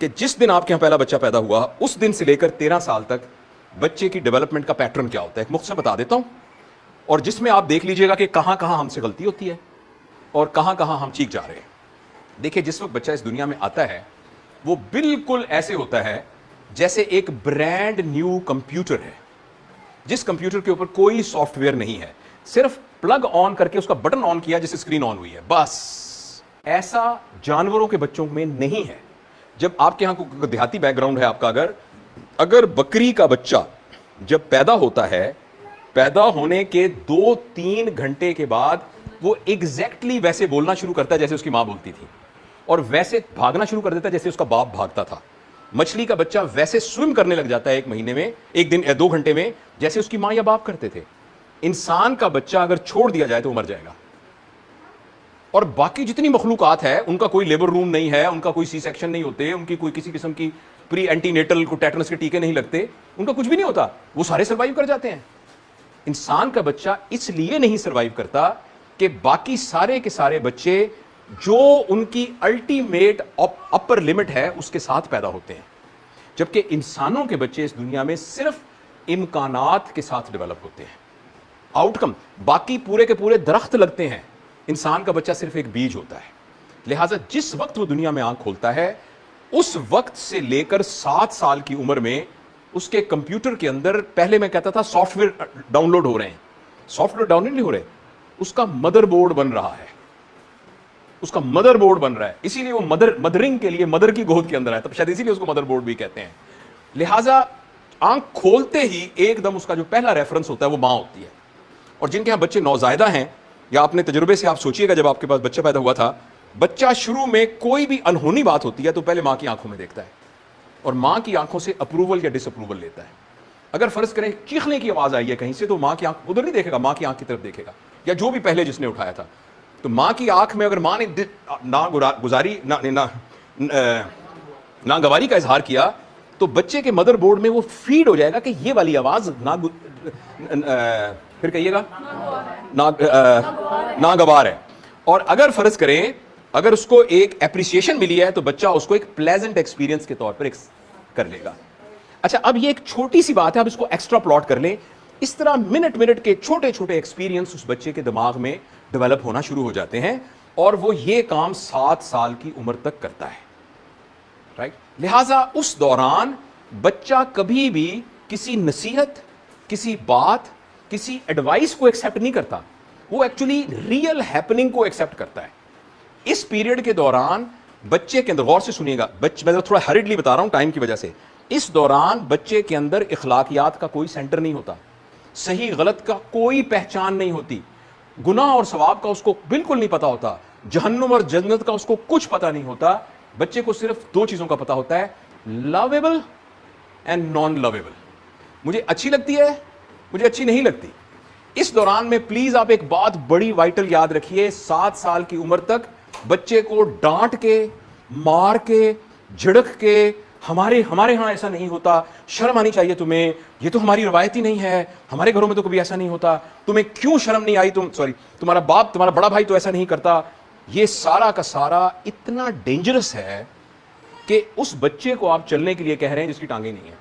کہ جس دن آپ کے یہاں پہلا بچہ پیدا ہوا اس دن سے لے کر 13 سال تک بچے کی ڈیولپمنٹ کا پیٹرن کیا ہوتا ہے، ایک مختصر بتا دیتا ہوں، اور جس میں آپ دیکھ لیجئے گا کہ کہاں کہاں ہم سے غلطی ہوتی ہے اور کہاں کہاں ہم چیک جا رہے ہیں۔ دیکھیں، جس وقت بچہ اس دنیا میں آتا ہے وہ بالکل ایسے ہوتا ہے جیسے ایک برانڈ نیو کمپیوٹر ہے، جس کمپیوٹر کے اوپر کوئی سافٹ ویئر نہیں ہے، صرف پلگ آن کر کے اس کا بٹن آن کیا جس سے اسکرین آن ہوئی ہے، بس۔ ایسا جانوروں کے بچوں میں نہیں ہے۔ جب آپ کے ہاں کو دیہاتی بیک گراؤنڈ ہے آپ کا، اگر بکری کا بچہ جب پیدا ہوتا ہے، پیدا ہونے کے 2-3 گھنٹے کے بعد وہ ایگزیکٹلی ویسے بولنا شروع کرتا ہے جیسے اس کی ماں بولتی تھی، اور ویسے بھاگنا شروع کر دیتا ہے جیسے اس کا باپ بھاگتا تھا۔ مچھلی کا بچہ ویسے سوئم کرنے لگ جاتا ہے 1 مہینے میں، 1 دن 2 گھنٹے میں، جیسے اس کی ماں یا باپ کرتے تھے۔ انسان کا بچہ اگر چھوڑ دیا جائے تو وہ مر جائے گا۔ اور باقی جتنی مخلوقات ہے ان کا کوئی لیبر روم نہیں ہے، ان کا کوئی سی سیکشن نہیں ہوتے، ان کی کوئی کسی قسم کی پری اینٹی نیٹل کو ٹیٹنس کے ٹیکے نہیں لگتے، ان کا کچھ بھی نہیں ہوتا، وہ سارے سروائیو کر جاتے ہیں۔ انسان کا بچہ اس لیے نہیں سروائیو کرتا کہ باقی سارے کے سارے بچے جو ان کی الٹیمیٹ اپر لمٹ ہے اس کے ساتھ پیدا ہوتے ہیں، جبکہ انسانوں کے بچے اس دنیا میں صرف امکانات کے ساتھ ڈیولپ ہوتے ہیں، آؤٹ کم۔ باقی پورے کے پورے درخت لگتے ہیں، انسان کا بچہ صرف ایک بیج ہوتا ہے۔ لہٰذا جس وقت وہ دنیا میں آنکھ کھولتا ہے اس وقت سے لے کر 7 سال کی عمر میں اس کے کمپیوٹر کے اندر، پہلے میں کہتا تھا سافٹ ویئر ڈاؤن لوڈ ہو رہے ہیں، سافٹ ویئر ڈاؤن نہیں ہو رہے، اس کا مدر بورڈ بن رہا ہے، اس کا مدر بورڈ بن رہا ہے، اسی لیے وہ مدرنگ کے لیے مدر کی گود کے اندر ہے، تب شاید اسی لیے اس کو مدر بورڈ بھی کہتے ہیں۔ لہٰذا آنکھ کھولتے ہی ایک دم اس کا جو پہلا ریفرنس ہوتا ہے وہ ماں ہوتی ہے۔ اور جن کے ہاں بچے نوزائیدہ ہیں، یا اپنے تجربے سے آپ سوچئے گا جب آپ کے پاس بچہ پیدا ہوا تھا، بچہ شروع میں کوئی بھی انہونی بات ہوتی ہے تو پہلے ماں کی آنکھوں میں دیکھتا ہے اور ماں کی آنکھوں سے اپروول یا ڈس اپروول لیتا ہے۔ اگر فرض کریں چیخنے کی آواز آئی ہے کہیں سے تو ماں کی آنکھ ادھر نہیں دیکھے گا، ماں کی آنکھ کی طرف دیکھے گا، یا جو بھی پہلے جس نے اٹھایا تھا، تو ماں کی آنکھ میں اگر ماں نے ناگواری کا اظہار کیا تو بچے کے مدر بورڈ میں وہ فیڈ ہو جائے گا کہ یہ والی آواز پھر کہیے گا ناگوار ہے۔ اور اگر فرض کریں اگر اس کو ایک اپریسیشن ملی ہے تو بچہ اس کو ایک پلیزنٹ ایکسپیرینس کے طور پر کر لے گا۔ اچھا، اب یہ ایک چھوٹی سی بات ہے، اب اس کو ایکسٹرا پلاٹ کر لیں۔ اس طرح منٹ کے چھوٹے چھوٹے ایکسپیرینس اس بچے کے دماغ میں ڈیولپ ہونا شروع ہو جاتے ہیں، اور وہ یہ کام 7 سال کی عمر تک کرتا ہے، رائٹ؟ لہٰذا اس دوران بچہ کبھی بھی کسی نصیحت، کسی بات، کسی ایڈوائس کو ایکسیپٹ نہیں کرتا، وہ ایکچولی ریئل ہیپننگ کو ایکسیپٹ کرتا ہے۔ اس پیریڈ کے دوران بچے کے اندر، غور سے سنیے گا، میں تھوڑا ہریڈلی بتا رہا ہوں ٹائم کی وجہ سے، اس دوران بچے کے اندر اخلاقیات کا کوئی سینٹر نہیں ہوتا، صحیح غلط کا کوئی پہچان نہیں ہوتی، گناہ اور ثواب کا اس کو بالکل نہیں پتا ہوتا، جہنم اور جنت کا اس کو کچھ پتا نہیں ہوتا۔ بچے کو صرف 2 چیزوں کا پتا ہوتا ہے، لویبل اینڈ نان لویبل، مجھے اچھی لگتی ہے، مجھے اچھی نہیں لگتی۔ اس دوران میں پلیز آپ ایک بات بڑی وائٹل یاد رکھیے، 7 سال کی عمر تک بچے کو ڈانٹ کے، مار کے، جھڑک کے، ہمارے ہاں ایسا نہیں ہوتا، شرم آنی چاہیے تمہیں، یہ تو ہماری روایت ہی نہیں ہے، ہمارے گھروں میں تو کبھی ایسا نہیں ہوتا، تمہیں کیوں شرم نہیں آئی، تمہارا باپ، تمہارا بڑا بھائی تو ایسا نہیں کرتا، یہ سارا کا سارا اتنا ڈینجرس ہے کہ اس بچے کو آپ چلنے کے لیے کہہ رہے ہیں جس کی ٹانگیں نہیں ہیں۔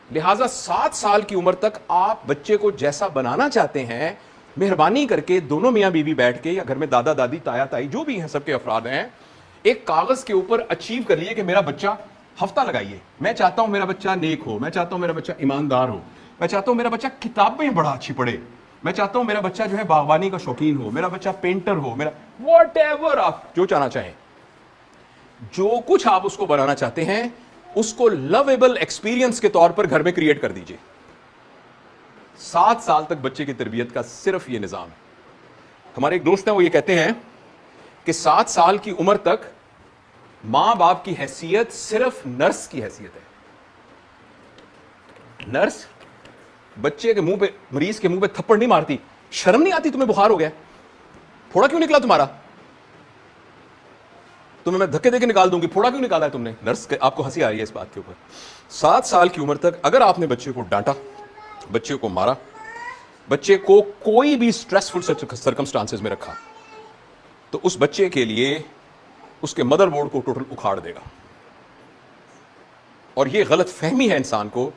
لہٰذا 7 سال کی عمر تک آپ بچے کو جیسا بنانا چاہتے ہیں، مہربانی کر کے دونوں میاں بیوی بیٹھ کے، یا گھر میں دادا دادی، تایا تائی جو بھی ہیں، سب کے افراد ہیں، ایک کاغذ کے اوپر اچیو کر لیے کہ میرا بچہ، ہفتہ لگائیے، میں چاہتا ہوں میرا بچہ نیک ہو، میں چاہتا ہوں میرا بچہ ایماندار ہو، میں چاہتا ہوں میرا بچہ کتابیں بڑا اچھی پڑھے، میں چاہتا ہوں میرا بچہ جو ہے باغبانی کا شوقین ہو، میرا بچہ پینٹر ہو، میرا واٹ ایور، آپ جو چاہنا چاہیں، جو کچھ آپ اس کو بنانا چاہتے ہیں اس کو لویبل ایکسپیرینس کے طور پر گھر میں کریٹ کر دیجئے۔ 7 سال تک بچے کی تربیت کا صرف یہ نظام ہے۔ ہمارے ایک دوست ہیں، وہ یہ کہتے ہیں کہ 7 سال کی عمر تک ماں باپ کی حیثیت صرف نرس کی حیثیت ہے۔ نرس بچے کے منہ پہ، مریض کے منہ پہ تھپڑ نہیں مارتی، شرم نہیں آتی تمہیں بخار ہو گیا، پھوڑا کیوں نکلا تمہارا، تمہیں میں دھکے دے کے نکال دوں گی، پھوڑا کیوں نکالا ہے تم نے۔ نرس آپ کو ہنسی آ رہی ہے اس بات کے اوپر۔ 7 سال کی عمر تک اگر آپ نے بچے کو ڈانٹا، بچے کو مارا، بچے کو کوئی بھی سٹریسفل سرکمسٹانسز میں رکھا، تو اس بچے کے لیے اس کے مدر بورڈ کو ٹوٹل اکھاڑ دے گا۔ اور یہ غلط فہمی ہے انسان کو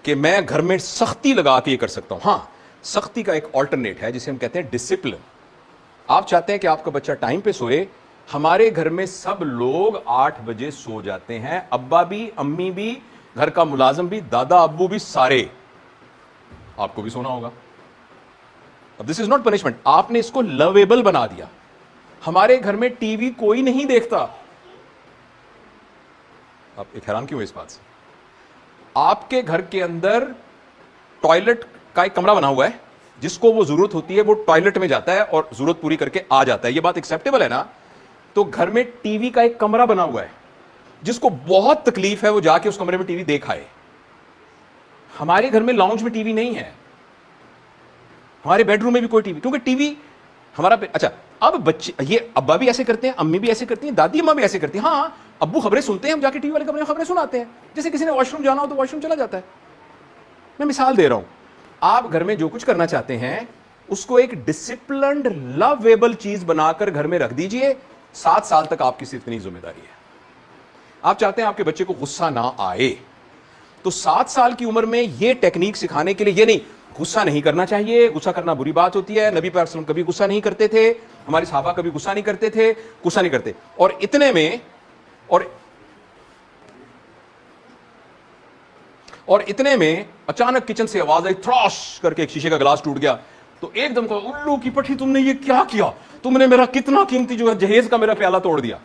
کہ میں گھر میں سختی لگا کے یہ کر سکتا ہوں. ہاں سختی کا ایک آلٹرنیٹ ہے جسے ہم کہتے ہیں ڈسپلن. آپ چاہتے ہیں کہ آپ کا بچہ ٹائم پہ سوئے. ہمارے گھر میں سب لوگ 8 بجے سو جاتے ہیں, ابا بھی, امی بھی, گھر کا ملازم بھی, دادا ابو بھی, سارے. آپ کو بھی سونا ہوگا. اب دس از ناٹ پنشمنٹ, آپ نے اس کو لویبل بنا دیا. ہمارے گھر میں ٹی وی کوئی نہیں دیکھتا. آپ ایک حیران کیوں ہے اس بات سے؟ آپ کے گھر کے اندر ٹوائلٹ کا ایک کمرہ بنا ہوا ہے, جس کو وہ ضرورت ہوتی ہے وہ ٹوائلٹ میں جاتا ہے اور ضرورت پوری کر کے آ جاتا ہے. یہ بات ایکسیپٹیبل ہے نا؟ تو گھر میں ٹی وی کا ایک کمرہ بنا ہوا ہے, جس کو بہت تکلیف ہے وہ جا کے اس کمرے میں ٹی وی دیکھ آئے. ہمارے گھر میں لاؤنج میں ٹی وی نہیں ہے, ہمارے بیڈ روم میں بھی کوئی ٹی وی, کیونکہ ٹی وی ہمارا. اچھا اب بچے, یہ ابا بھی ایسے کرتے ہیں, امی بھی ایسے کرتی ہیں, دادی اماں بھی ایسے کرتی ہیں. ہاں ابو خبریں سنتے ہیں, ہم جا کے ٹی وی والے کمرے میں خبریں سناتے ہیں. جیسے کسی نے واش روم جانا ہو تو واش روم چلا جاتا ہے. میں مثال دے رہا ہوں. آپ گھر میں جو کچھ کرنا چاہتے ہیں اس کو ایک ڈسپلنڈ لویبل چیز بنا کر گھر میں رکھ دیجئے. 7 سال تک آپ کی صرف اتنی ذمہ داری ہے. آپ چاہتے ہیں آپ کے بچے کو غصہ نہ آئے, تو 7 سال کی عمر میں یہ ٹیکنیک سکھانے کے لیے, یہ نہیں غصہ نہیں کرنا چاہیے, غصہ کرنا بری بات ہوتی ہے, نبی پاک صلی اللہ علیہ وسلم کبھی غصہ نہیں کرتے تھے, ہمارے صحابہ کبھی غصہ نہیں کرتے تھے, غصہ نہیں کرتے. اور اتنے میں اچانک کچن سے آواز آئی, تھراش کر کے ایک شیشے کا گلاس ٹوٹ گیا. تو ایک دم کہا, الو کی پٹھی تم نے یہ کیا کیا, تم نے میرا کتنا قیمتی جو ہے جہیز کا میرا پیالہ توڑ دیا.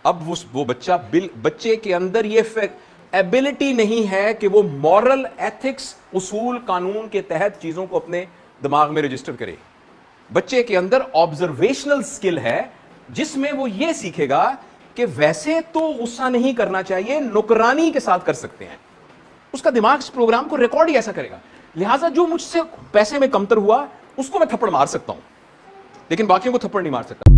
اب وہ بچے کے اندر یہ ایبلٹی نہیں ہے کہ وہ مورل ایتھکس, اصول قانون کے تحت چیزوں کو اپنے دماغ میں رجسٹر کرے. بچے کے اندر آبزرویشنل سکل ہے, جس میں وہ یہ سیکھے گا کہ ویسے تو غصہ نہیں کرنا چاہیے, نکرانی کے ساتھ کر سکتے ہیں. اس کا دماغ اس پروگرام کو ریکارڈ ہی ایسا کرے گا. لہٰذا جو مجھ سے پیسے میں کمتر ہوا اس کو میں تھپڑ مار سکتا ہوں, لیکن باقیوں کو تھپڑ نہیں مار سکتا.